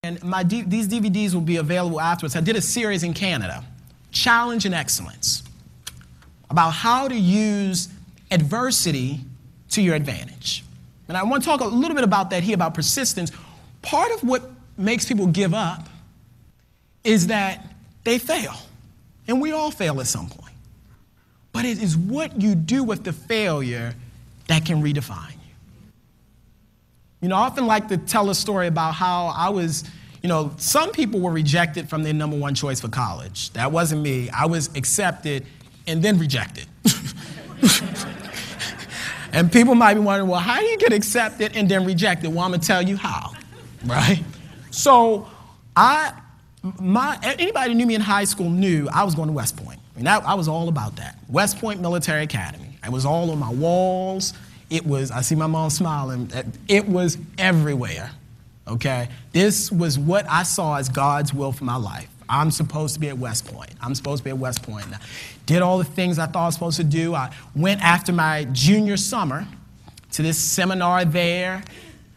And these DVDs will be available afterwards. I did a series in Canada, Challenge and Excellence, about how to use adversity to your advantage. And I want to talk a little bit about that here, about persistence. Part of what makes people give up is that they fail. And we all fail at some point. But it is what you do with the failure that can redefine you. You know, I often like to tell a story about how I was, some people were rejected from their number one choice for college. That wasn't me. I was accepted and then rejected. And people might be wondering, well, how do you get accepted and then rejected? Well, I'm going to tell you how, right? So anybody who knew me in high school knew I was going to West Point. I was all about that. West Point Military Academy. It was all on my walls. I see my mom smiling. It was everywhere, okay? This was what I saw as God's will for my life. I'm supposed to be at West Point. I'm supposed to be at West Point. And I did all the things I thought I was supposed to do. I went after my junior summer to this seminar there.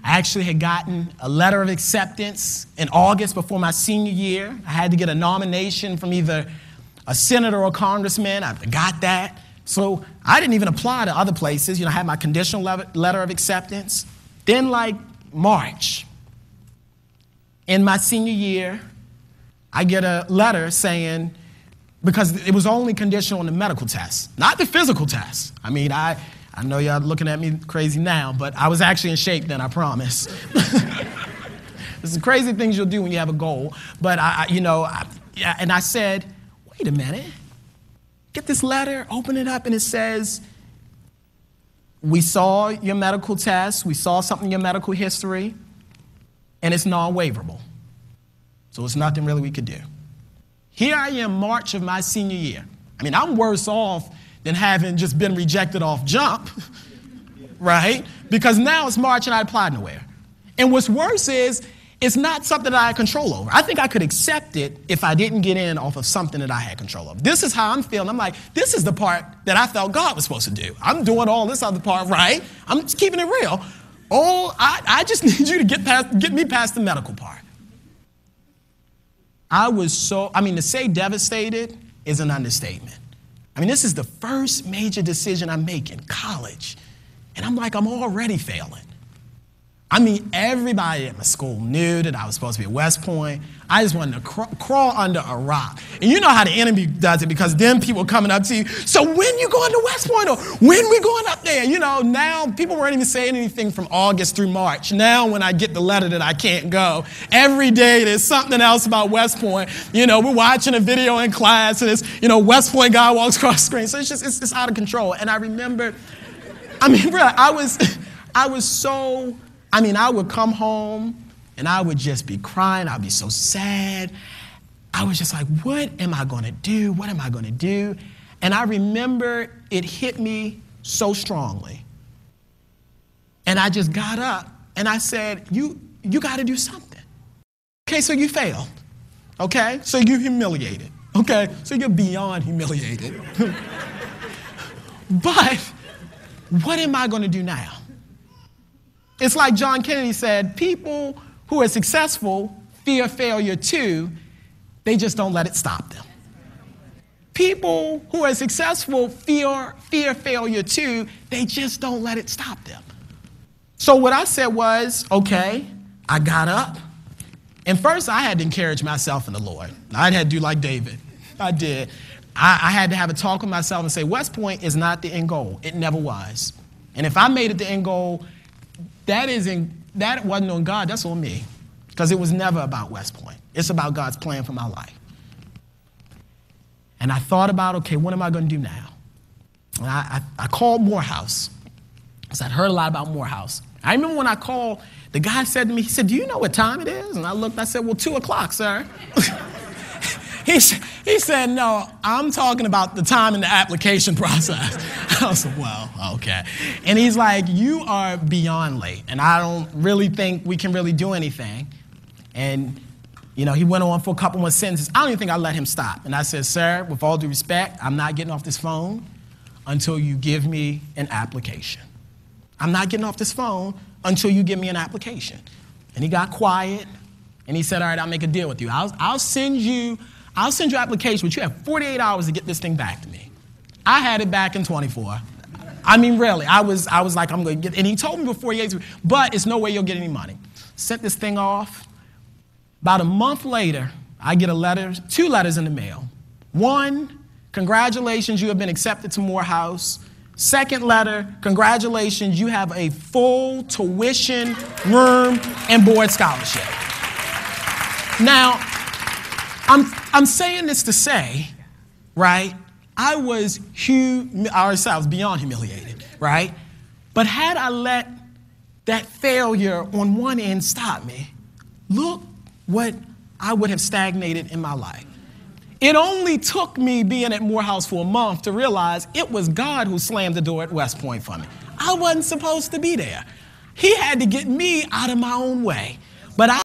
I actually had gotten a letter of acceptance in August before my senior year. I had to get a nomination from either a senator or a congressman. I got that. So I didn't even apply to other places. I had my conditional letter of acceptance. Then like March, in my senior year, I get a letter saying, because it was only conditional on the medical test, not the physical test. I mean, I know y'all looking at me crazy now, but I was actually in shape then, I promise. There's some crazy things you'll do when you have a goal. But and I said, wait a minute. Get this letter, open it up, and it says, we saw your medical test, we saw something in your medical history, and it's non-waiverable. So it's nothing really we could do. Here I am, March of my senior year. I mean, I'm worse off than having just been rejected off jump, right? Because now it's March and I applied nowhere. And what's worse is, it's not something that I had control over. I think I could accept it if I didn't get in off of something that I had control over. This is how I'm feeling. I'm like, this is the part that I felt God was supposed to do. I'm doing all this other part right. I'm just keeping it real. I just need you to get me past the medical part. To say devastated is an understatement. I mean, this is the first major decision I make in college. And I'm like, I'm already failing. I mean, everybody at my school knew that I was supposed to be at West Point. I just wanted to crawl under a rock. And you know how the enemy does it, because then people coming up to you, so when you going to West Point, or when we going up there? Now people weren't even saying anything from August through March. Now when I get the letter that I can't go, every day there's something else about West Point. We're watching a video in class, and it's, West Point guy walks across the screen. So it's out of control. And I remember, really, I would come home and I would just be crying. I'd be so sad. I was just like, what am I going to do? What am I going to do? And I remember it hit me so strongly. And I just got up and I said, you got to do something. Okay, so you failed. Okay, so you're humiliated. Okay, so you're beyond humiliated. But what am I going to do now? It's like John Kennedy said, people who are successful fear failure too, they just don't let it stop them. People who are successful fear failure too, they just don't let it stop them. So what I said was, okay, I got up. And first I had to encourage myself in the Lord. I had to do like David. I did. I had to have a talk with myself and say, West Point is not the end goal. It never was. And if I made it the end goal, that wasn't on God, that's on me. Because it was never about West Point. It's about God's plan for my life. And I thought about, okay, what am I going to do now? And I called Morehouse. Because I'd heard a lot about Morehouse. I remember when I called, the guy said to me, he said, do you know what time it is? And I looked, I said, well, 2 o'clock, sir. He said, no, I'm talking about the time in the application process. I was like, well, okay. And he's like, you are beyond late, and I don't really think we can really do anything. And, he went on for a couple more sentences. I don't even think I let him stop. And I said, sir, with all due respect, I'm not getting off this phone until you give me an application. I'm not getting off this phone until you give me an application. And he got quiet. And he said, all right, I'll make a deal with you. I'll send you application, but you have 48 hours to get this thing back to me. I had it back in 24. I mean, really, I was like, I'm going to get, and he told me before he gave it, but it's no way you'll get any money. Sent this thing off. About a month later, I get a letter, 2 letters in the mail. One, congratulations, you have been accepted to Morehouse. Second letter, congratulations, you have a full tuition, room, and board scholarship. Now, I'm saying this to say, right, I was beyond humiliated, right? But had I let that failure on one end stop me, look what I would have stagnated in my life. It only took me being at Morehouse for a month to realize it was God who slammed the door at West Point for me. I wasn't supposed to be there. He had to get me out of my own way. But